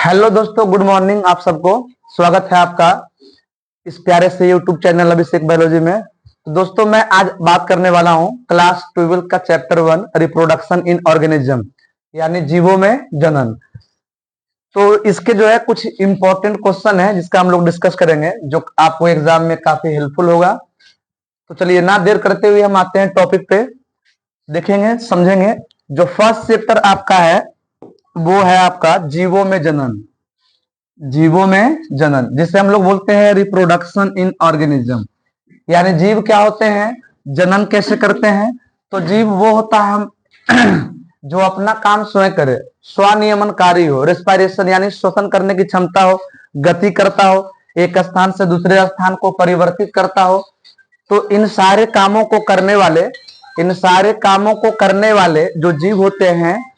Hello दोस्तों, good morning. आप सबको स्वागत है आपका इस प्यारे से यूट्यूब चैनल अभिषेक बायोलॉजी में। तो दोस्तों, मैं आज बात करने वाला हूं क्लास 12 का चैप्टर 1 रिप्रोडक्शन इन ऑर्गेनिज्म, यानी जीवों में जनन। तो इसके जो है कुछ इंपॉर्टेंट क्वेश्चन है जिसका हम लोग डिस्कस करेंगे, जो आपको एग्जाम में काफी हेल्पफुल होगा। तो चलिए ना देर करते हुए हम आते हैं टॉपिक पे, देखेंगे समझेंगे। जो फर्स्ट चैप्टर आपका है वो है आपका जीवों में जनन। जीवों में जनन जिसे हम लोग बोलते हैं रिप्रोडक्शन इन ऑर्गेनिज्म, यानी जीव क्या होते हैं, जनन कैसे करते हैं। तो जीव वो होता है हम जो अपना काम स्वयं करे, स्वनियमनकारी हो, रेस्पिरेशन यानी श्वसन करने की क्षमता हो, गति करता हो, एक स्थान से दूसरे स्थान को परिवर्तित करता हो। तो इन सारे कामों को करने वाले जो जीव होते हैं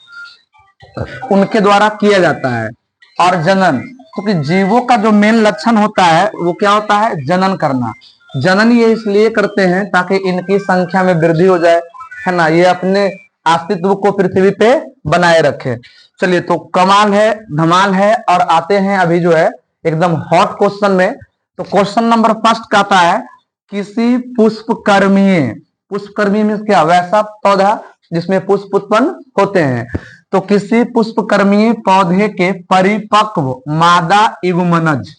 उनके द्वारा किया जाता है। और जनन, क्योंकि तो जीवों का जो मेन लक्षण होता है वो क्या होता है, जनन करना। जनन ये इसलिए करते हैं ताकि इनकी संख्या में वृद्धि हो जाए, है ना, ये अपने अस्तित्व को पृथ्वी पे बनाए रखे। चलिए, तो कमाल है, धमाल है। और आते हैं अभी जो है एकदम हॉट क्वेश्चन में। तो क्वेश्चन नंबर फर्स्ट का आता है, किसी पुष्पकर्मीय मीन्स क्या, वैसा पौधा जिसमें पुष्प उत्पन्न होते हैं। तो किसी पुष्पकर्मीय पौधे के परिपक्व मादा युग्मनज,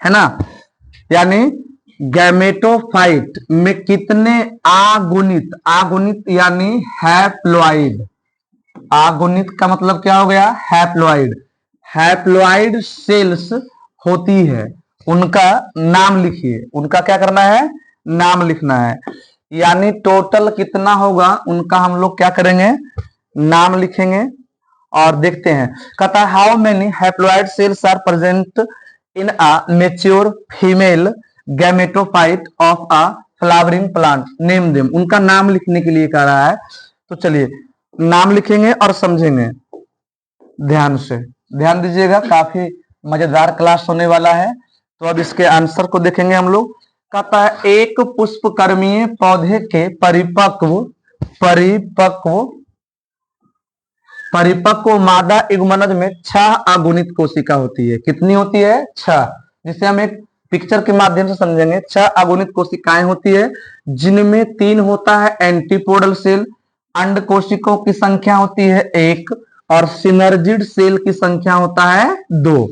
है ना, यानी गैमेटोफाइट में कितने आगुनित यानी हैप्लॉइड, आगुनित का मतलब क्या हो गया, हैप्लॉइड सेल्स होती है, उनका नाम लिखिए। उनका क्या करना है, नाम लिखना है। यानी टोटल कितना होगा उनका हम लोग क्या करेंगे, नाम लिखेंगे। और देखते हैं, कहता है how many haploid cells are present in a mature female gametophyte of a flowering plant, name them. उनका नाम लिखने के लिए कह रहा है। तो चलिए नाम लिखेंगे और समझेंगे ध्यान से। ध्यान दीजिएगा, काफी मजेदार क्लास होने वाला है। तो अब इसके आंसर को देखेंगे हम लोग। कहता है एक पुष्पकर्मीय पौधे के परिपक्व मादा युग्मनज में 6 अगुणित कोशिका होती है। कितनी होती है, 6, जिसे हम एक पिक्चर के माध्यम से समझेंगे। 6 अगुणित कोशिकाएं होती है, जिनमें 3 होता है एंटीपोडल सेल, अंड कोशिकाओं की संख्या होती है 1, और सिनर्जिड सेल की संख्या होता है 2।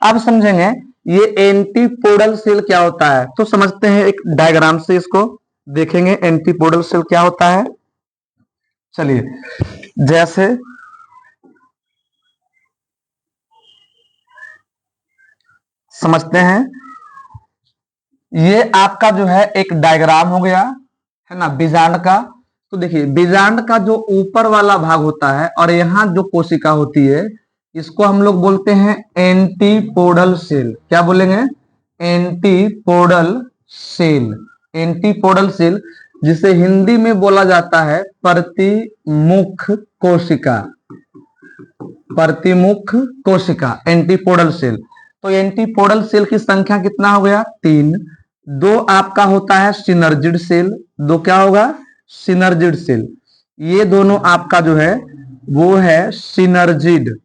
अब समझेंगे ये एंटीपोडल सेल क्या होता है। तो समझते हैं एक डायग्राम से, इसको देखेंगे एंटीपोडल सेल क्या होता है। चलिए, जैसे समझते हैं, ये आपका जो है एक डायग्राम हो गया, है ना, बीजांड का। तो देखिए बीजांड का जो ऊपर वाला भाग होता है और यहाँ जो कोशिका होती है, इसको हम लोग बोलते हैं एंटीपोडल सेल। क्या बोलेंगे, एंटीपोडल सेल, जिसे हिंदी में बोला जाता है प्रतिमुख कोशिका, एंटीपोडल सेल। तो एंटीपोडल सेल की संख्या कितना हो गया, 3। 2 आपका होता है सिनर्जिड सेल, 2 क्या होगा, सिनर्जिड सेल। ये दोनों आपका जो है वो है सिनर्जिड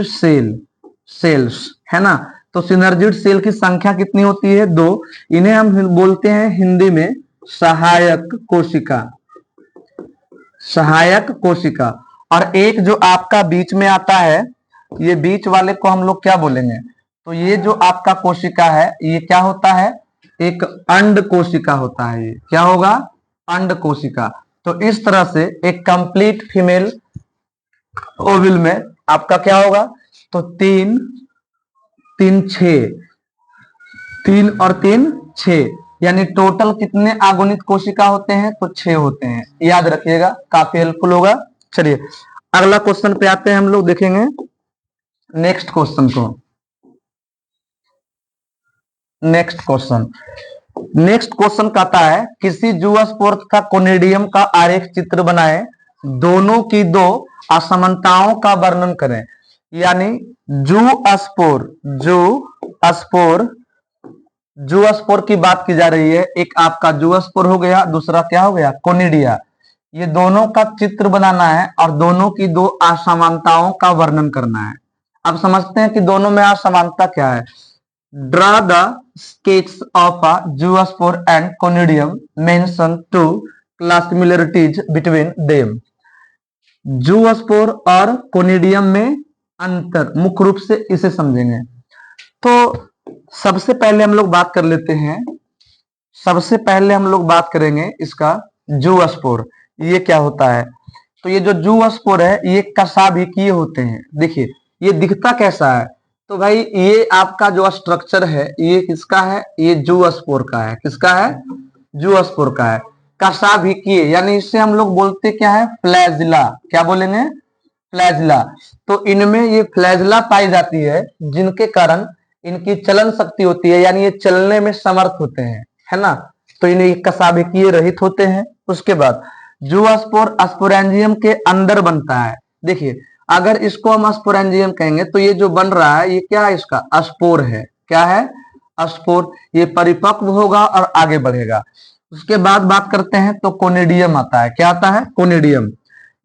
सेल्स, है ना। तो सिनर्जिड सेल की संख्या कितनी होती है, 2। इन्हें हम बोलते हैं हिंदी में सहायक कोशिका। और एक जो आपका बीच में आता है, ये बीच वाले को हम लोग क्या बोलेंगे, तो ये जो आपका कोशिका है ये क्या होता है, एक अंड कोशिका होता है। ये क्या होगा, अंड कोशिका। तो इस तरह से एक कंप्लीट फीमेल ओविल में आपका क्या होगा, तो 3 और 3 6, यानी टोटल कितने अगुणित कोशिका होते हैं, तो 6 होते हैं। याद रखिएगा, काफी हेल्पफुल होगा। चलिए अगला क्वेश्चन पे आते हैं, हम लोग देखेंगे नेक्स्ट क्वेश्चन कहता है, किसी जूस्पोर्थ का कोनिडियम का आरेख चित्र बनाएं, दोनों की 2 असमानताओं का वर्णन करें। यानी जूस्पोर की बात की जा रही है। एक आपका जूस्पोर हो गया, दूसरा क्या हो गया, कोनिडिया। ये दोनों का चित्र बनाना है और दोनों की 2 असमानताओं का वर्णन करना है। अब समझते हैं कि दोनों में समानता क्या है। Draw the sketch of a zoospore and conidium, mention two class similarities between them. Zoospore और कोनिडियम में अंतर, मुख्य रूप से इसे समझेंगे। तो सबसे पहले हम लोग बात कर लेते हैं, सबसे पहले हम लोग बात करेंगे इसका जूस्पोर, ये क्या होता है। तो ये जो जूस्पोर है ये कशाभिकीय होते हैं। देखिए ये दिखता कैसा है, तो भाई ये आपका जो स्ट्रक्चर है ये किसका है, ये जूस्पोर का है। किसका है, जूस्पोर का है। कशाभिकीय यानी इससे हम लोग बोलते क्या है, फ्लैजिला। क्या बोलेंगे, फ्लैजिला। तो इनमें ये फ्लैजिला पाई जाती है जिनके कारण इनकी चलन शक्ति होती है, यानी ये चलने में समर्थ होते हैं, है ना। तो इन्हें कशाभिकीय रहित होते हैं। उसके बाद जूस्पोर स्पोरेंजियम के अंदर बनता है। देखिए अगर इसको हम स्पोरेंजियम कहेंगे तो ये जो बन रहा है ये क्या है, इसका स्पोर है। क्या है, स्पोर। ये परिपक्व होगा और आगे बढ़ेगा। उसके बाद बात करते हैं तो कोनिडियम आता है। क्या आता है, कोनिडियम।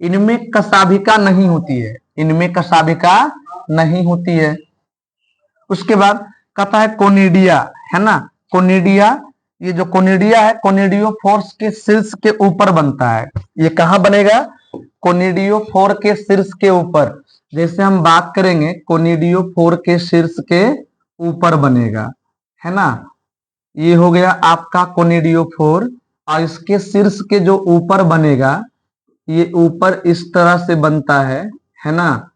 इनमें कशाभिका नहीं होती है, इनमें कशाभिका नहीं होती है। उसके बाद कहता है कोनिडिया, है ना। कोनिडिया, ये जो कोनिडिया है कोनिडियोफोर्स के शीर्ष के ऊपर बनता है। ये कहां बनेगा, कोनिडियोफोर के शीर्ष के ऊपर। जैसे हम बात करेंगे कोनिडियोफोर के शीर्ष के ऊपर बनेगा, है ना। ये हो गया आपका कोनिडियोफोर, और इसके शीर्ष के जो ऊपर बनेगा ये ऊपर इस तरह से बनता है ना,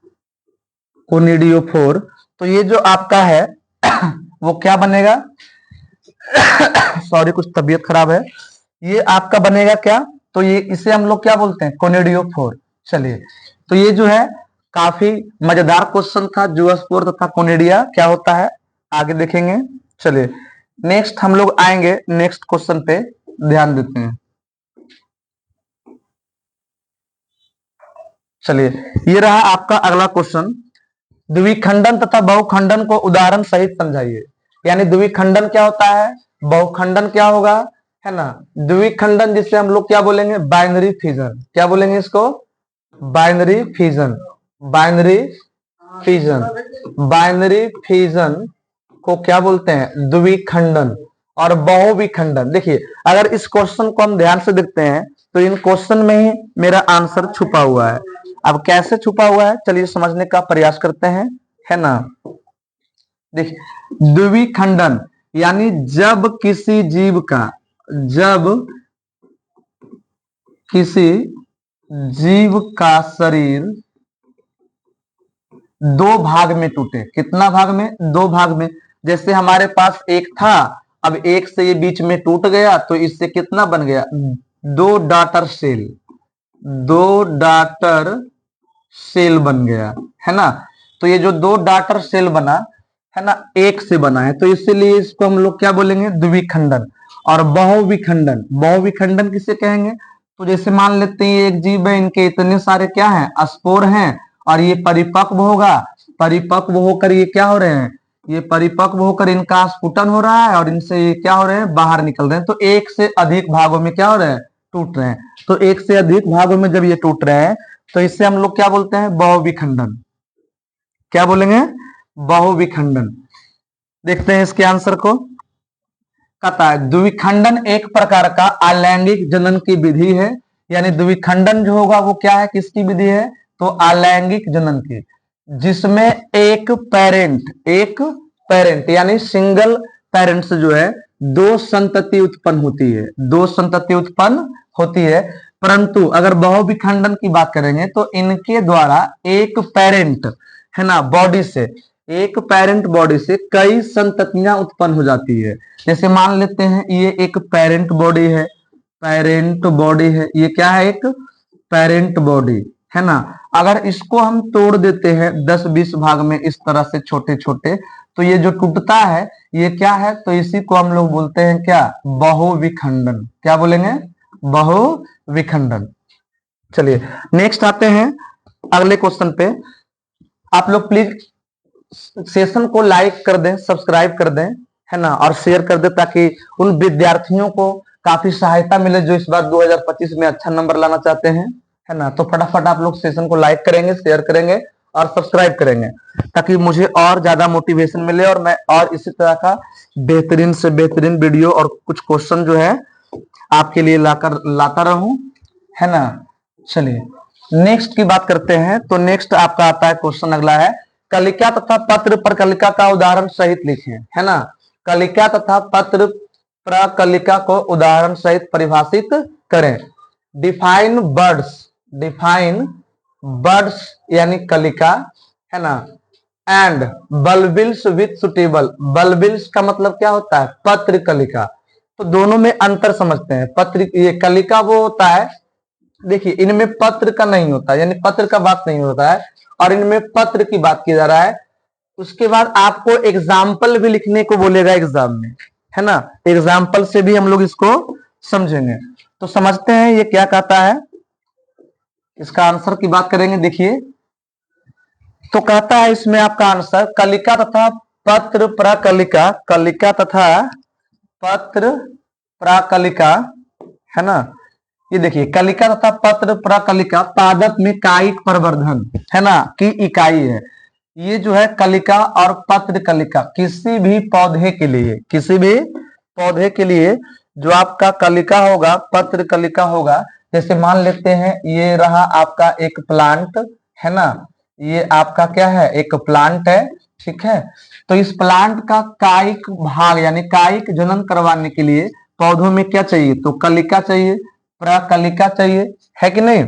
कोनिडियोफोर। तो ये जो आपका है वो क्या बनेगा सॉरी कुछ तबीयत खराब है। ये आपका बनेगा क्या, तो ये इसे हम लोग क्या बोलते हैं, कोनिडियोफोर। चलिए तो ये जो है काफी मजेदार क्वेश्चन था, जूस्पोर तथा कोनिडिया क्या होता है आगे देखेंगे। चलिए नेक्स्ट हम लोग आएंगे, नेक्स्ट क्वेश्चन पे ध्यान देते हैं। चलिए ये रहा आपका अगला क्वेश्चन, द्विखंडन तथा बहुखंडन को उदाहरण सहित समझाइए। यानी द्विखंडन क्या होता है, बहुखंडन क्या होगा, है ना। द्विखंडन जिसे हम लोग क्या बोलेंगे, बाइनरी फिजन। क्या बोलेंगे इसको, binary fission. Binary fission, binary fission को क्या बोलते हैं, द्विखंडन। और बहुविखंडन, देखिए अगर इस क्वेश्चन को हम ध्यान से देखते हैं तो इन क्वेश्चन में ही मेरा आंसर छुपा हुआ है। अब कैसे छुपा हुआ है चलिए समझने का प्रयास करते हैं, है ना। देखिए द्विखंडन यानी जब किसी जीव का, जब किसी जीव का शरीर दो भाग में टूटे। कितना भाग में, दो भाग में। जैसे हमारे पास एक था, अब एक से ये बीच में टूट गया तो इससे कितना बन गया, दो डॉटर सेल, दो डॉटर सेल बन गया, है ना। तो ये जो दो डॉटर सेल बना है ना, एक से बना है, तो इसीलिए इसको हम लोग क्या बोलेंगे, द्विखंडन। और बहुविखंडन, बहुविखंडन किसे कहेंगे, तो जैसे मान लेते हैं एक जीव है, इनके इतने सारे क्या हैं, स्पोर हैं, और ये परिपक्व होगा, परिपक्व होकर ये क्या हो रहे हैं, ये परिपक्व होकर इनका स्फुटन हो रहा है और इनसे ये क्या हो रहे हैं, बाहर निकल रहे हैं। तो एक से अधिक भागों में क्या हो रहे हैं, टूट रहे हैं। तो एक से अधिक भागों में जब ये टूट रहे हैं तो इससे हम लोग क्या बोलते हैं, बहुविखंडन। क्या बोलेंगे, बहुविखंडन। देखते हैं इसके आंसर को। कहता है द्विखंडन एक प्रकार का अलैंगिक जनन की विधि है। यानी द्विखंडन जो होगा वो क्या है, किसकी विधि है, तो अलैंगिक जनन की, जिसमें एक पेरेंट यानी सिंगल पेरेंट से जो है दो संतति उत्पन्न होती है, दो संतति उत्पन्न होती है। परंतु अगर बहुविखंडन की बात करेंगे तो इनके द्वारा एक पेरेंट, है ना, बॉडी से, एक पेरेंट बॉडी से कई संततियां उत्पन्न हो जाती है। जैसे मान लेते हैं ये एक पेरेंट बॉडी है, पेरेंट बॉडी है, ये क्या है, एक पेरेंट बॉडी, है ना। अगर इसको हम तोड़ देते हैं 10-20 भाग में इस तरह से छोटे छोटे, तो ये जो टूटता है ये क्या है, तो इसी को हम लोग बोलते हैं क्या, बहुविखंडन। क्या बोलेंगे, बहुविखंडन। चलिए नेक्स्ट आते हैं अगले क्वेश्चन पे। आप लोग प्लीज सेशन को लाइक कर दें, सब्सक्राइब कर दें, है ना, और शेयर कर दें ताकि उन विद्यार्थियों को काफी सहायता मिले जो इस बार 2025 में अच्छा नंबर लाना चाहते हैं, है ना। तो फटाफट आप लोग सेशन को लाइक करेंगे, शेयर करेंगे और सब्सक्राइब करेंगे ताकि मुझे और ज्यादा मोटिवेशन मिले और मैं और इसी तरह का बेहतरीन से बेहतरीन वीडियो और कुछ क्वेश्चन जो है आपके लिए लाता रहूं, है ना। चलिए नेक्स्ट की बात करते हैं। तो नेक्स्ट आपका आता है क्वेश्चन, अगला है कलिका तथा पत्र प्रकलिका का उदाहरण सहित लिखें, है ना। कलिका तथा पत्र प्रकलिका को उदाहरण सहित परिभाषित करें। डिफाइन बर्ड्स यानी कलिका, है ना। And bulbils with suitable, bulbils का मतलब क्या होता है, पत्र कलिका। तो दोनों में अंतर समझते हैं। पत्र ये कलिका वो होता है, देखिए इनमें पत्र का नहीं होता, यानी पत्र का बात नहीं होता है, और इनमें पत्र की बात की जा रहा है। उसके बाद आपको एग्जाम्पल भी लिखने को बोलेगा एग्जाम में, है ना। एग्जाम्पल से भी हम लोग इसको समझेंगे। तो समझते हैं ये क्या कहता है, इसका आंसर की बात करेंगे। देखिए तो कहता है इसमें आपका आंसर कलिका तथा पत्र प्रकलिका, कलिका तथा पत्र प्रकलिका, है ना। ये देखिए कलिका तथा पत्र प्रकलिका पादप में कायिक प्रवर्धन, है ना, की इकाई है। ये जो है कलिका और पत्र कलिका किसी भी पौधे के लिए, किसी भी पौधे के लिए जो आपका कलिका होगा, पत्र कलिका होगा, जैसे मान लेते हैं ये रहा आपका एक प्लांट, है ना। ये आपका क्या है, एक प्लांट है, ठीक है। तो इस प्लांट का कायिक भाग यानी कायिक जनन करवाने के लिए पौधों में क्या चाहिए, तो कलिका चाहिए, प्रकलिका चाहिए, है कि नहीं।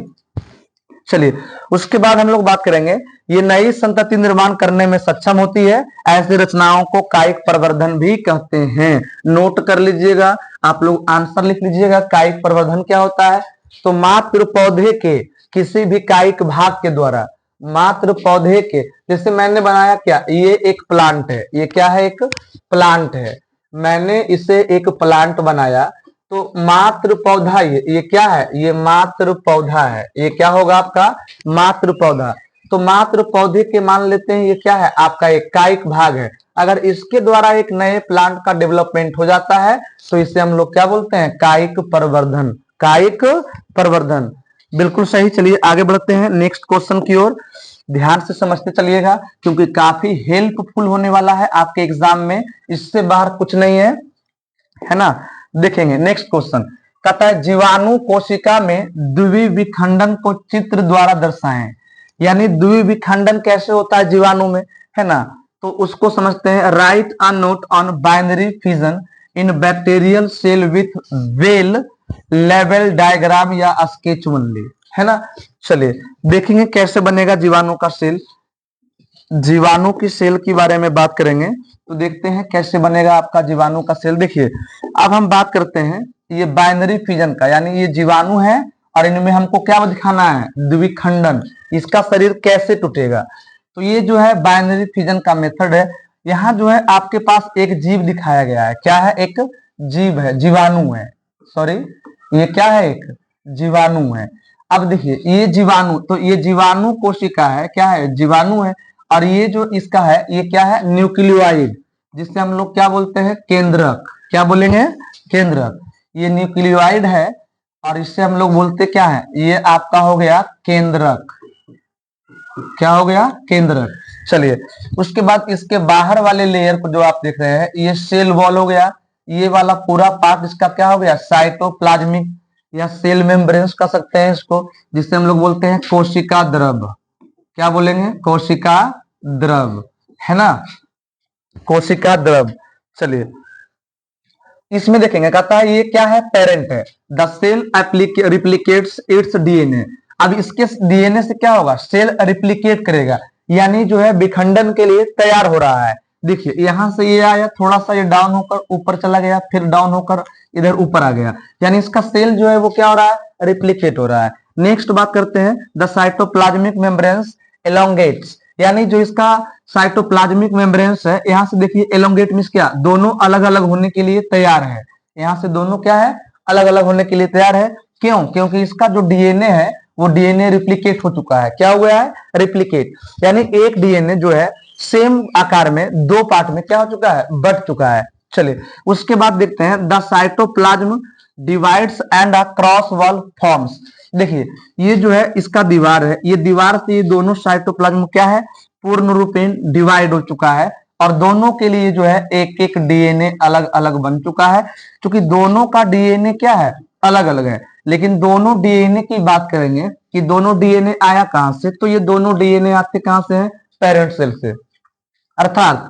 चलिए उसके बाद हम लोग बात करेंगे, ये नई संतति निर्माण करने में सक्षम होती है। ऐसी रचनाओं को कायिक प्रवर्धन भी कहते हैं। नोट कर लीजिएगा, आप लोग आंसर लिख लीजिएगा। कायिक प्रवर्धन क्या होता है, तो मात्र पौधे के किसी भी कायिक भाग के द्वारा, मात्र पौधे के, जैसे मैंने बनाया क्या, ये एक प्लांट है, ये क्या है, एक प्लांट है, मैंने इसे एक प्लांट बनाया। तो मात्र पौधा, ये क्या है, ये मात्र पौधा है, ये क्या होगा आपका मात्र पौधा। तो मात्र पौधे के मान लेते हैं ये क्या है, आपका एक कायिक भाग है। अगर इसके द्वारा एक नए प्लांट का डेवलपमेंट हो जाता है तो इसे हम लोग क्या बोलते हैं, कायिक प्रवर्धन, कायिक प्रवर्धन। बिल्कुल सही। चलिए आगे बढ़ते हैं नेक्स्ट क्वेश्चन की ओर, ध्यान से समझते चलिएगा क्योंकि काफी हेल्पफुल होने वाला है आपके एग्जाम में, इससे बाहर कुछ नहीं है ना। देखेंगे नेक्स्ट क्वेश्चन, कहता है जीवाणु कोशिका में द्विविखंडन को चित्र द्वारा दर्शाएं। यानी द्विविखंडन कैसे होता है जीवाणु में, है ना। तो उसको समझते हैं। Write a note on binary fission in bacterial cell with well level diagram या स्केच ओनली, है ना। चलिए देखेंगे कैसे बनेगा जीवाणु का सेल। जीवाणु की सेल के बारे में बात करेंगे तो देखते हैं कैसे बनेगा आपका जीवाणु का सेल। देखिए अब हम बात करते हैं ये बाइनरी फिजन का, यानी ये जीवाणु है और इनमें हमको क्या दिखाना है, द्विखंडन, इसका शरीर कैसे टूटेगा। तो ये जो है बाइनरी फिजन का मेथड है। यहाँ जो है आपके पास एक जीव दिखाया गया है, क्या है, एक जीव है, जीवाणु है, सॉरी ये क्या है, एक जीवाणु है। अब देखिए ये जीवाणु, तो ये जीवाणु कोशिका है, क्या है, जीवाणु है। और ये जो इसका है ये क्या है, न्यूक्लियोइड, जिससे हम लोग क्या बोलते हैं, केंद्रक, क्या बोलेंगे, केंद्रक। ये न्यूक्लियोइड है और इससे हम लोग बोलते क्या है, ये आपका हो गया केंद्रक, क्या हो गया, केंद्रक। चलिए उसके बाद इसके बाहर वाले लेयर को जो आप देख रहे हैं ये सेल वॉल हो गया। ये वाला पूरा पार्ट इसका क्या हो गया, साइटोप्लाज्मिक या सेल मेम्ब्रेन्स कह सकते हैं इसको, जिससे हम लोग बोलते हैं कोशिका द्रव, क्या बोलेंगे, कोशिका द्रव, है ना, कोशिका द्रव। चलिए इसमें देखेंगे, कहता है ये क्या है, पेरेंट है। The cell replicates its DNA. अब इसके डीएनए से क्या होगा, सेल रिप्लिकेट करेगा, यानी जो है विखंडन के लिए तैयार हो रहा है। देखिए यहां से ये आया, थोड़ा सा ये डाउन होकर ऊपर चला गया, फिर डाउन होकर इधर ऊपर आ गया, यानी इसका सेल जो है वो क्या हो रहा है, रिप्लिकेट हो रहा है। नेक्स्ट बात करते हैं, द साइटोप्लाज्मिक मेम्ब्रेन्स एलोंगेट्स, यानी जो इसका साइटोप्लाज्मिक मेम्ब्रेन्स है, यहाँ से देखिए एलोंगेट मींस क्या, दोनों अलग अलग होने के लिए तैयार है। यहाँ से दोनों क्या है, अलग अलग होने के लिए तैयार है। क्यों, क्योंकि इसका जो डीएनए है वो डीएनए रिप्लिकेट हो चुका है, क्या हुआ है, रिप्लिकेट, यानी एक डीएनए जो है सेम आकार में दो पार्ट में क्या हो चुका है, बट चुका है। चलिए उसके बाद देखते हैं, the cytoplasm divides and a cross wall forms, देखिए ये जो है इसका दीवार है, ये दीवार से ये दोनों साइटोप्लाज्म क्या है, पूर्ण रूपेण डिवाइड हो चुका है और दोनों के लिए जो है एक एक डीएनए अलग अलग बन चुका है। क्योंकि दोनों का डीएनए क्या है, अलग अलग है, लेकिन दोनों डीएनए की बात करेंगे कि दोनों डीएनए आया कहां से, तो ये दोनों डीएनए आते कहां से हैं, पेरेंट सेल से। अर्थात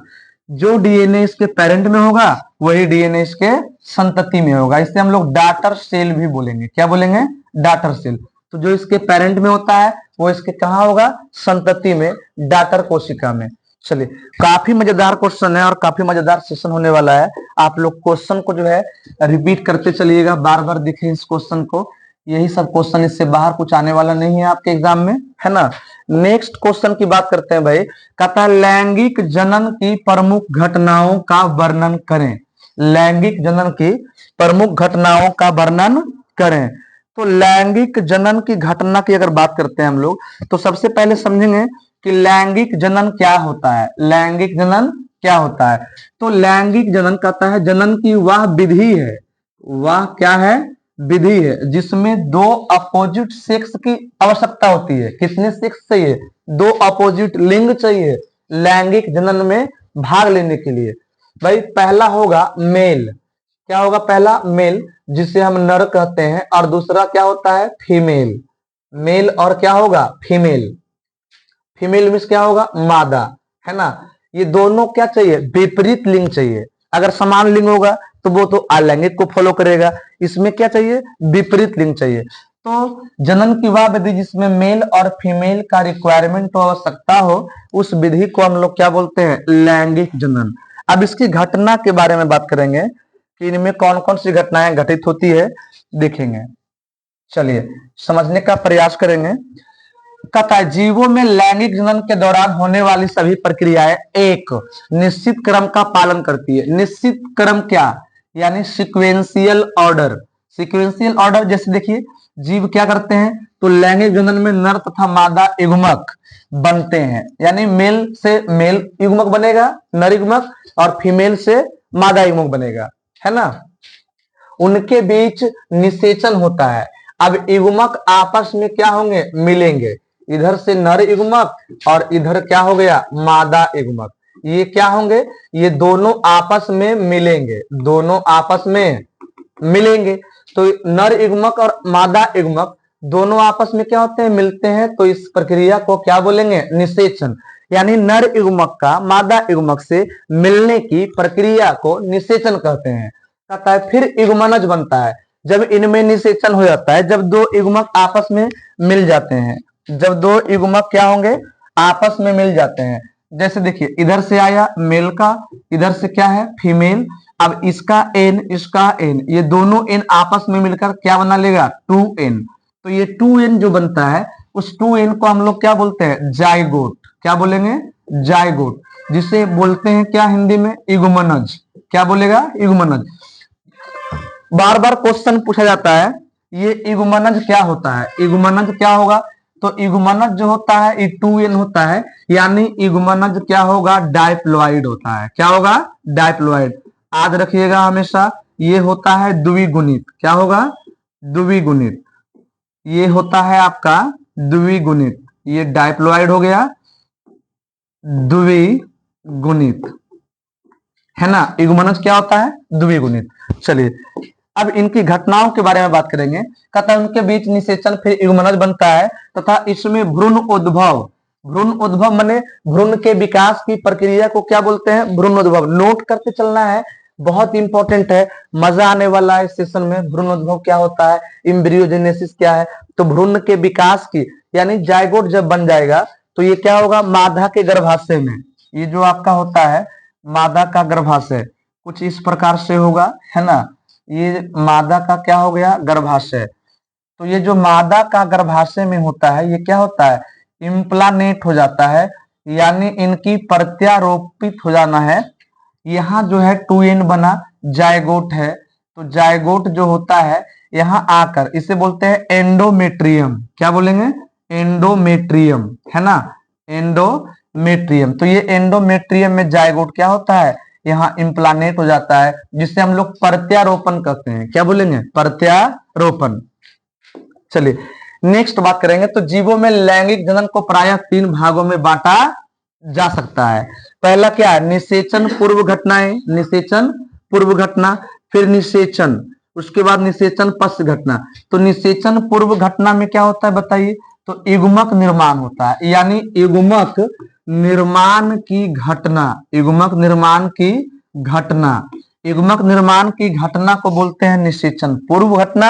जो डीएनए इसके पेरेंट में होगा वही डीएनए इसके संतति में होगा। इसे हम लोग डाटर सेल भी बोलेंगे। क्या बोलेंगे, डाटर सेल। तो जो इसके पेरेंट में होता है वो इसके कहां होगा, संतति में, डाटर कोशिका में। चलिए काफी मजेदार क्वेश्चन है और काफी मजेदार सेशन होने वाला है। आप लोग क्वेश्चन को जो है रिपीट करते चलिएगा, बार बार दिखे इस क्वेश्चन को। यही सब क्वेश्चन, इससे बाहर कुछ आने वाला नहीं है आपके एग्जाम में, है ना। नेक्स्ट क्वेश्चन की बात करते हैं भाई। कहता है लैंगिक जनन की प्रमुख घटनाओं का वर्णन करें। लैंगिक जनन की प्रमुख घटनाओं का वर्णन करें। तो लैंगिक जनन की घटना की अगर बात करते हैं हम लोग, तो सबसे पहले समझेंगे कि लैंगिक जनन क्या होता है। लैंगिक जनन क्या होता है, तो लैंगिक जनन कहता है जनन की वह विधि है, वह क्या है, विधि है जिसमें दो अपोजिट सेक्स की आवश्यकता होती है। कितने सेक्स चाहिए, दो अपोजिट लिंग चाहिए लैंगिक जनन में भाग लेने के लिए। भाई पहला होगा मेल, क्या होगा, पहला मेल जिसे हम नर कहते हैं, और दूसरा क्या होता है, फीमेल। मेल और क्या होगा, फीमेल। फीमेल मीन्स क्या होगा, मादा, है ना। ये दोनों क्या चाहिए, विपरीत लिंग चाहिए। अगर समान लिंग होगा तो वो तो अलैंगिक को फॉलो करेगा, इसमें क्या चाहिए, विपरीत लिंग चाहिए। तो जनन की वह विधि जिसमें मेल और फीमेल का रिक्वायरमेंट हो, आवश्यकता हो, उस विधि को हम लोग क्या बोलते हैं, लैंगिक जनन। अब इसकी घटना के बारे में बात करेंगे कि इनमें कौन कौन सी घटनाएं घटित होती है, देखेंगे। चलिए समझने का प्रयास करेंगे। कहता है जीवों में लैंगिक जनन के दौरान होने वाली सभी प्रक्रियाएं एक निश्चित क्रम का पालन करती है। निश्चित क्रम क्या, यानी सीक्वेंशियल ऑर्डर। सीक्वेंशियल ऑर्डर जैसे देखिए जीव क्या करते हैं, तो लैंगिक जनन में नर तथा मादा युग्मक बनते हैं, यानी मेल से मेल युग्मक बनेगा, नर युग्मक, और फीमेल से मादा युग्मक बनेगा, है ना। उनके बीच निषेचन होता है। अब युग्मक आपस में क्या होंगे, मिलेंगे। इधर से नर युग्मक और इधर क्या हो गया, मादा युग्मक। ये क्या होंगे, ये दोनों आपस में मिलेंगे, दोनों आपस में मिलेंगे। तो नर युग्मक और मादा युग्मक दोनों आपस में क्या होते हैं, मिलते हैं। तो इस प्रक्रिया को क्या बोलेंगे, निषेचन। यानी नर युग्मक का मादा युग्मक से मिलने की प्रक्रिया को निषेचन कहते हैं। कहता है फिर युग्मनज बनता है। जब इनमें निषेचन हो जाता है, जब दो युग्मक आपस में मिल जाते हैं, जब दो युग्मक क्या होंगे, आपस में मिल जाते हैं। जैसे देखिए इधर से आया मेल का, इधर से क्या है, फीमेल। अब इसका एन, इसका एन, ये दोनों एन आपस में मिलकर क्या बना लेगा, 2n। तो ये 2n जो बनता है, उस 2n को हम लोग क्या बोलते हैं, जाइगोट। क्या बोलेंगे, जाइगोट, जिसे बोलते हैं क्या हिंदी में, युग्मनज। क्या बोलेगा, युग्मनज। बार बार क्वेश्चन पूछा जाता है ये युग्मनज क्या होता है, युग्मनज क्या होगा। तो युग्मनज जो होता है ये 2n होता है, यानी युग्मनज क्या होगा, डाइप्लॉइड होता है। क्या होगा, डाइप्लॉइड। याद रखिएगा हमेशा, ये होता है द्विगुणित। क्या होगा, द्विगुणित। ये होता है आपका द्विगुणित, ये डाइप्लॉइड हो गया, द्विगुणित, है ना। युग्मनज क्या होता है, द्विगुणित। चलिए अब इनकी घटनाओं के बारे में बात करेंगे। कहता है उनके बीच निषेचन फिर युग्मनज बनता है तथा इसमें भ्रूण उद्भव। भ्रूण उद्भव माने भ्रूण के विकास की प्रक्रिया को क्या बोलते हैं, भ्रूण उद्भव। नोट करते चलना है, बहुत इंपॉर्टेंट है, मजा आने वाला है इस सेशन में। भ्रूण उद्भव क्या होता है, एम्ब्रियोजेनेसिस क्या है। तो भ्रूण के विकास की, यानी जाइगोट जब बन जाएगा तो ये क्या होगा, मादा के गर्भाशय में। ये जो आपका होता है मादा का गर्भाशय कुछ इस प्रकार से होगा, है ना। ये मादा का क्या हो गया, गर्भाशय। तो ये जो मादा का गर्भाशय में होता है ये क्या होता है, इम्प्लानेट हो जाता है, यानी इनकी प्रत्यारोपित हो जाना है। यहाँ जो है 2n बना, जाइगोट है। तो जाइगोट जो होता है यहाँ आकर इसे बोलते हैं एंडोमेट्रियम। क्या बोलेंगे, एंडोमेट्रियम, है ना, एंडोमेट्रियम। तो ये एंडोमेट्रियम में जाइगोट क्या होता है, यहाँ इम्प्लानेट हो जाता है, जिसे हम लोग प्रत्यारोपण कहते हैं। क्या बोलेंगे, प्रत्यारोपण। चलिए नेक्स्ट बात करेंगे तो जीवों में लैंगिक जनन को प्रायः 3 भागों में बांटा जा सकता है। पहला क्या है, निषेचन पूर्व घटनाएं, निषेचन पूर्व घटना, फिर निषेचन, उसके बाद निषेचन पश्च घटना। तो निषेचन पूर्व घटना में क्या होता है बताइए, तो युग्मक निर्माण होता है, यानी युग्मक निर्माण की घटना, युग्मक निर्माण की घटना, युग्मक निर्माण की घटना को बोलते हैं निषेचन पूर्व घटना।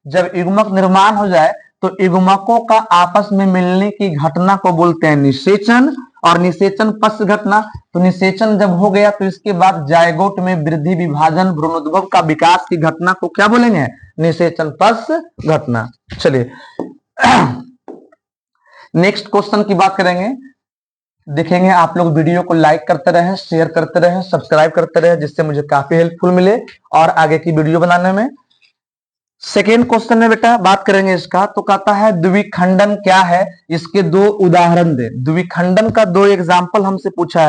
जब युग्मक निर्माण हो जाए तो युग्मकों का आपस में मिलने की घटना को बोलते हैं निषेचन। और निषेचन पश्च घटना, तो निषेचन जब हो गया तो इसके बाद जायगोट में वृद्धि विभाजन भ्रूणोद्भव का विकास की घटना को क्या बोलेंगे, निषेचन पश्च घटना। चलिए नेक्स्ट क्वेश्चन की बात करेंगे, देखेंगे। आप लोग वीडियो को लाइक करते रहे, शेयर करते रहे, सब्सक्राइब करते रहे, जिससे मुझे काफी हेल्पफुल मिले और आगे की वीडियो बनाने में। सेकेंड क्वेश्चन है बेटा, बात करेंगे इसका, तो कहता है द्विखंडन क्या है, इसके 2 उदाहरण दे। द्विखंडन का 2 एग्जाम्पल हमसे पूछा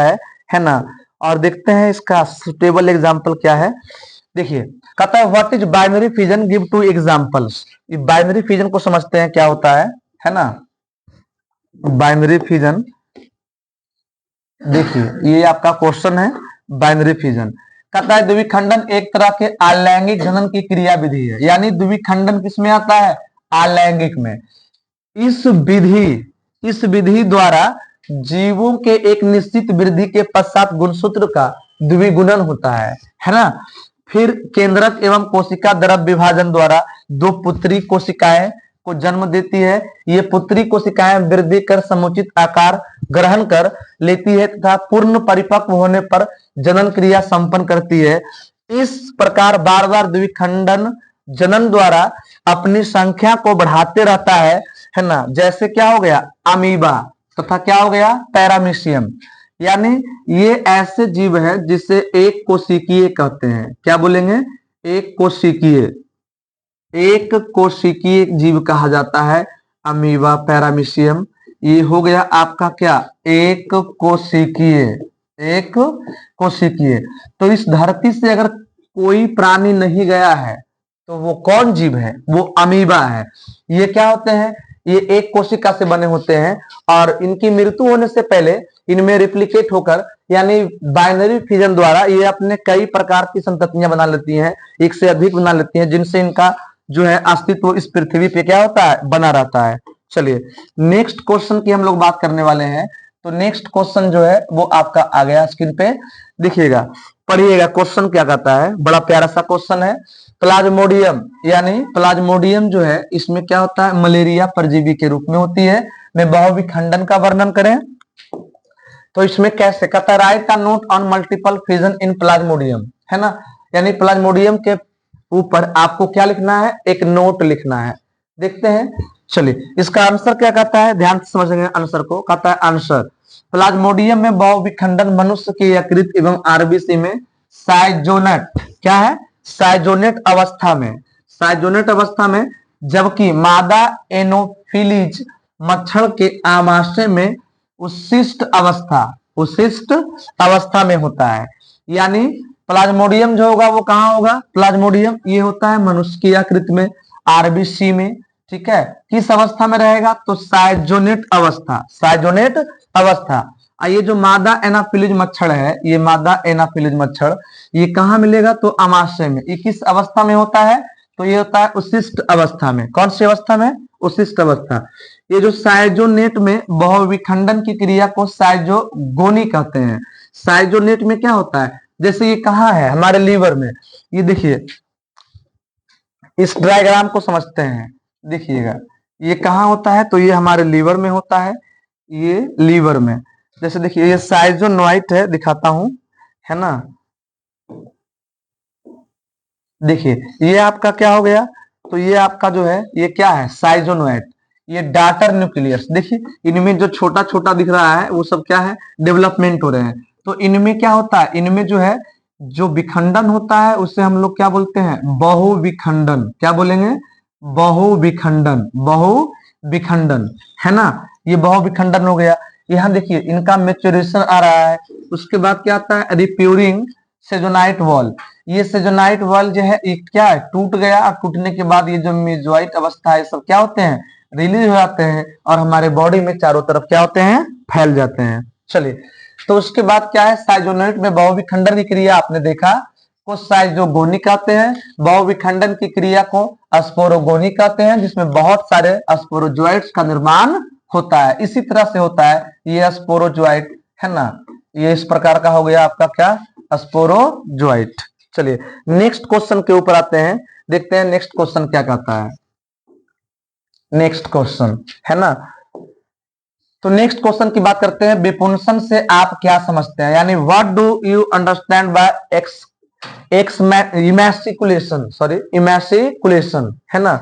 है ना, और देखते हैं इसका सुटेबल एग्जाम्पल क्या है। देखिए कहता है what is binary fission, give 2 examples. Binary fission को समझते हैं क्या होता है ना। बाइनरी फिजन, देखिए ये आपका क्वेश्चन है, बाइनरी फिजन कहता है द्विखंडन एक तरह के अलैंगिक जनन की क्रिया विधि है, यानी द्विखंडन किसमें आता है, अलैंगिक में। इस विधि द्वारा जीवों के एक निश्चित वृद्धि के पश्चात गुणसूत्र का द्विगुणन होता है ना। फिर केंद्रक एवं कोशिका द्रव विभाजन द्वारा 2 पुत्री कोशिकाएं को जन्म देती है। ये पुत्री कोशिकाएं वृद्धि कर समुचित आकार ग्रहण कर लेती है तथा पूर्ण परिपक्व होने पर जनन क्रिया संपन्न करती है। इस प्रकार बार बार द्विखंडन जनन द्वारा अपनी संख्या को बढ़ाते रहता है ना। जैसे क्या हो गया, अमीबा तथा क्या हो गया, पैरामीशियम। यानी ये ऐसे जीव है जिसे एक कोशिकीय कहते हैं। क्या बोलेंगे, एक कोशिकीय, एक कोशिकीय जीव कहा जाता है अमीबा, पैरामीशियम। ये हो गया आपका क्या, एक कोशिकीय, एक कोशिकीय। तो इस धरती से अगर कोई प्राणी नहीं गया है तो वो कौन जीव है, वो अमीबा है। ये क्या होते हैं, ये एक कोशिका से बने होते हैं और इनकी मृत्यु होने से पहले इनमें रिप्लिकेट होकर, यानी बाइनरी फिजन द्वारा ये अपने कई प्रकार की संततियां बना लेती हैं, एक से अधिक बना लेती हैं, जिनसे इनका जो है अस्तित्व इस पृथ्वी पे क्या होता है, बना रहता है। चलिए नेक्स्ट क्वेश्चन की हम लोग बात करने वाले हैं। तो नेक्स्ट क्वेश्चन जो है वो आपका आ गया स्क्रीन पे, देखिएगा, पढ़िएगा क्वेश्चन क्या कहता है। बड़ा प्यारा सा क्वेश्चन है। प्लाज्मोडियम, यानी प्लाज्मोडियम जो है इसमें क्या होता है, मलेरिया परजीवी के रूप में होती है। में बहुविखंडन का वर्णन करें तो इसमें कैसे, कहता है right a note on multiple fission in Plasmodium, है ना। यानी प्लाज्मोडियम के ऊपर आपको क्या लिखना है, एक नोट लिखना है। देखते हैं, चलिए इसका आंसर क्या कहता है, ध्यान से समझेंगे आंसर को। कहता है आंसर, प्लाज्मोडियम में बहुविखंडन मनुष्य के यकृत एवं आरबीसी में साइजोनेट, क्या है, साइजोनेट अवस्था में, साइजोनेट अवस्था में, जबकि मादा एनोफिलीज मच्छर के आमाशय में उच्छिष्ट अवस्था, उच्छिष्ट अवस्था में होता है। यानी प्लाज्मोडियम जो होगा वो कहाँ होगा, प्लाज्मोडियम ये होता है मनुष्य की यकृत में, आरबीसी में, ठीक है। किस अवस्था में रहेगा, तो साइजोनेट अवस्था, साइजोनेट अवस्था। ये जो मादा एनाफिलीज मच्छर है, ये मादा एनाफिलीज मच्छर ये कहाँ मिलेगा, तो आमाशय में। ये किस अवस्था में होता है, तो ये होता है उच्छिष्ट अवस्था में। कौन सी अवस्था में, उच्छिष्ट अवस्था। ये जो साइजोनेट में बहुविखंडन की क्रिया को साइजोगोनी कहते हैं। साइजोनेट में क्या होता है, जैसे ये कहाँ है, हमारे लीवर में। ये देखिए इस डायग्राम को समझते हैं, देखिएगा ये कहाँ होता है, तो ये हमारे लीवर में होता है, ये लीवर में। जैसे देखिए ये साइजोनोइट है, दिखाता हूं, है ना। देखिए ये आपका क्या हो गया, तो ये आपका जो है ये क्या है, साइजोनोइट। ये डाटर न्यूक्लियस, देखिए इनमें जो छोटा छोटा दिख रहा है वो सब क्या है, डेवलपमेंट हो रहे हैं। तो इनमें क्या होता है, इनमें जो है जो विखंडन होता है उसे हम लोग क्या बोलते हैं, बहुविखंडन। क्या बोलेंगे, बहुविखंडन, बहुविखंडन, है ना। ये बहुविखंडन हो गया। यहाँ देखिए इनका मेच्योरेशन आ रहा है। उसके बाद क्या आता है, रिप्यूरिंग सेजोनाइट वॉल। ये सेजोनाइट वॉल जो है ये क्या है, टूट गया, और टूटने के बाद ये जो मेजोइट अवस्था है सब क्या होते हैं, रिलीज हो जाते हैं और हमारे बॉडी में चारों तरफ क्या होते हैं, फैल जाते हैं। चलिए, तो उसके बाद क्या है, साइजोनोइड में बहुविखंडन की क्रिया आपने देखा, कुछ साइजोगोनी कहते हैं, बहुविखंडन की क्रिया को स्पोरोगोनी कहते हैं, जिसमें बहुत सारे स्पोरोजोइट्स का निर्माण होता है। इसी तरह से होता है ये स्पोरोजोइट, है ना, ये इस प्रकार का हो गया आपका क्या, स्पोरोजोइट। चलिए नेक्स्ट क्वेश्चन के ऊपर आते हैं, देखते हैं नेक्स्ट क्वेश्चन क्या कहता है। नेक्स्ट क्वेश्चन है ना, तो नेक्स्ट क्वेश्चन की बात करते हैं, विपुंसन से आप क्या समझते हैं, यानी what do you understand by emasculation, है ना,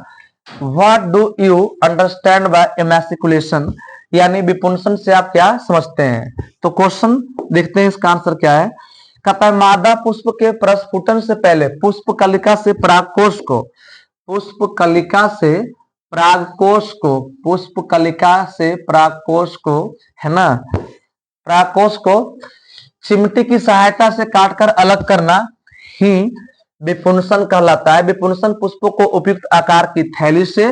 what do you understand by emasculation, यानी विपुंसन से आप क्या समझते हैं। तो क्वेश्चन देखते हैं इसका आंसर क्या है। कहता है मादा पुष्प के प्रस्फुटन से पहले पुष्प कलिका से परागकोश को, पुष्प कलिका से परागकोश को, पुष्प कलिका से परागकोश को, है ना, परागकोश को चिमटी की सहायता से काटकर अलग करना ही विपुंसन कहलाता है। विपुंसन पुष्पों को उपयुक्त आकार की थैली से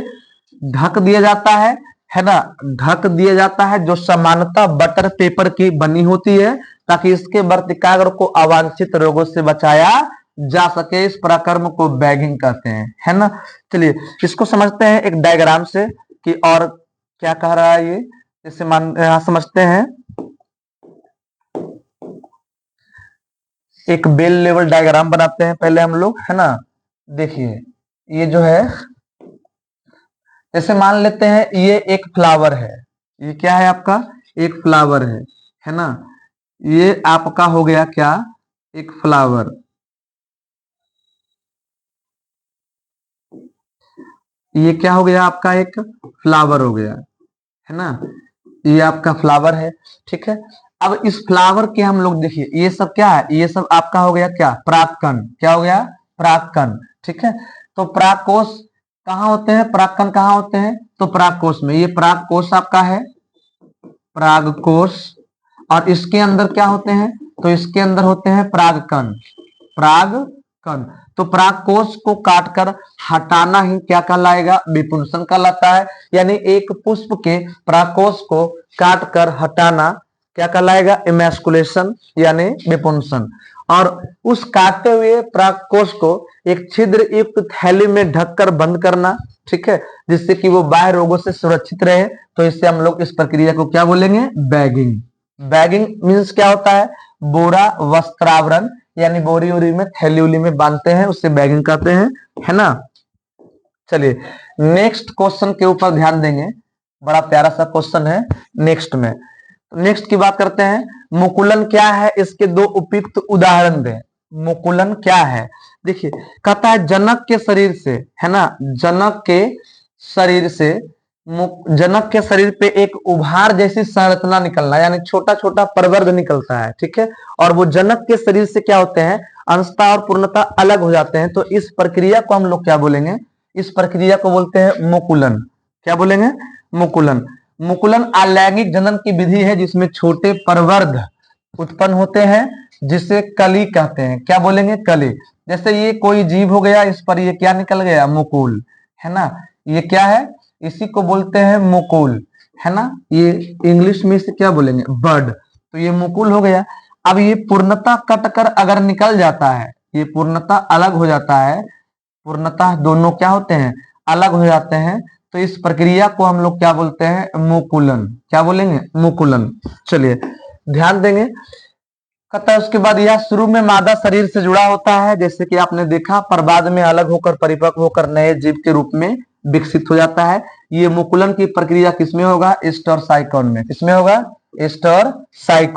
ढक दिया जाता है ना, ढक दिया जाता है, जो सामान्यतः बटर पेपर की बनी होती है, ताकि इसके वर्तिकाग्र को अवांछित रोगों से बचाया जा सके। इस प्रक्रम को बैगिंग कहते हैं, है ना। चलिए इसको समझते हैं एक डायग्राम से कि और क्या कह रहा है ये, जैसे यहां समझते हैं एक बेल लेवल डायग्राम बनाते हैं पहले हम लोग, है ना। देखिए ये जो है, जैसे मान लेते हैं ये एक फ्लावर है, ये क्या है आपका, एक फ्लावर है ना, ये आपका हो गया क्या, एक फ्लावर, ये क्या हो गया आपका, एक फ्लावर हो गया, है ना, ये आपका फ्लावर है, ठीक है। अब इस फ्लावर के हम लोग देखिए ये सब क्या है, ये सब आपका हो गया क्या, परागकण, क्या हो गया, परागकण, ठीक है। तो परागकोश कहाँ होते हैं, परागकण कहाँ होते हैं, तो परागकोश में, ये परागकोश आपका है, परागकोश, और इसके अंदर क्या होते हैं, तो इसके अंदर होते हैं परागकण, परागकण। तो परागकोश को काटकर हटाना ही क्या कहलाएगा, विपुंसन कहलाता है। यानी एक पुष्प के परागकोश को काटकर हटाना क्या कहलाएगा, इमैस्कुलेशन यानी विपुंसन। और उस काटे हुए परागकोश को एक छिद्र युक्त थैली में ढककर बंद करना, ठीक है, जिससे कि वो बाह्य रोगों से सुरक्षित रहे। तो इससे हम लोग इस प्रक्रिया को क्या बोलेंगे, बैगिंग। बैगिंग मीन्स क्या होता है, बोरा वस्त्रावरण, यानी बोरी ओरी में थैली उली में बांधते हैं, उससे बैगिंग कहते हैं, है ना। चलिए नेक्स्ट क्वेश्चन के ऊपर ध्यान देंगे, बड़ा प्यारा सा क्वेश्चन है नेक्स्ट में। नेक्स्ट की बात करते हैं, मुकुलन क्या है, इसके दो उपयुक्त उदाहरण दें। मुकुलन क्या है, देखिए कहता है जनक के शरीर से, है ना, जनक के शरीर से, जनक के शरीर पे एक उभार जैसी संरचना निकलना, यानी छोटा छोटा प्रवर्ग निकलता है, ठीक है। और वो जनक के शरीर से क्या होते हैं, अंशता और पूर्णता अलग हो जाते हैं। तो इस प्रक्रिया को हम लोग क्या बोलेंगे, इस प्रक्रिया को बोलते हैं मुकुलन। क्या बोलेंगे, मुकुलन। मुकुलन अलैंगिक जनन की विधि है जिसमें छोटे प्रवर्ग उत्पन्न होते हैं, जिसे कली कहते हैं। क्या बोलेंगे, कली। जैसे ये कोई जीव हो गया, इस पर ये क्या निकल गया, मुकुल, है ना, ये क्या है, इसी को बोलते हैं मुकुल, है ना। ये इंग्लिश में इसे क्या बोलेंगे, बर्ड। तो ये मुकुल हो गया। अब ये पूर्णता कटकर अगर निकल जाता है, ये पूर्णता अलग हो जाता है, पूर्णता दोनों क्या होते हैं, अलग हो जाते हैं। तो इस प्रक्रिया को हम लोग क्या बोलते हैं, मुकुलन। क्या बोलेंगे, मुकुलन। चलिए ध्यान देंगे, कहता है उसके बाद यह शुरू में मादा शरीर से जुड़ा होता है, जैसे कि आपने देखा, पर बाद में अलग होकर परिपक्व होकर नए जीव के रूप में विकसित हो जाता है। ये मुकुलन की प्रक्रिया किसमें होगा, एस्टर साइकोन में। किसमें होगा, एस्टर साइकोन।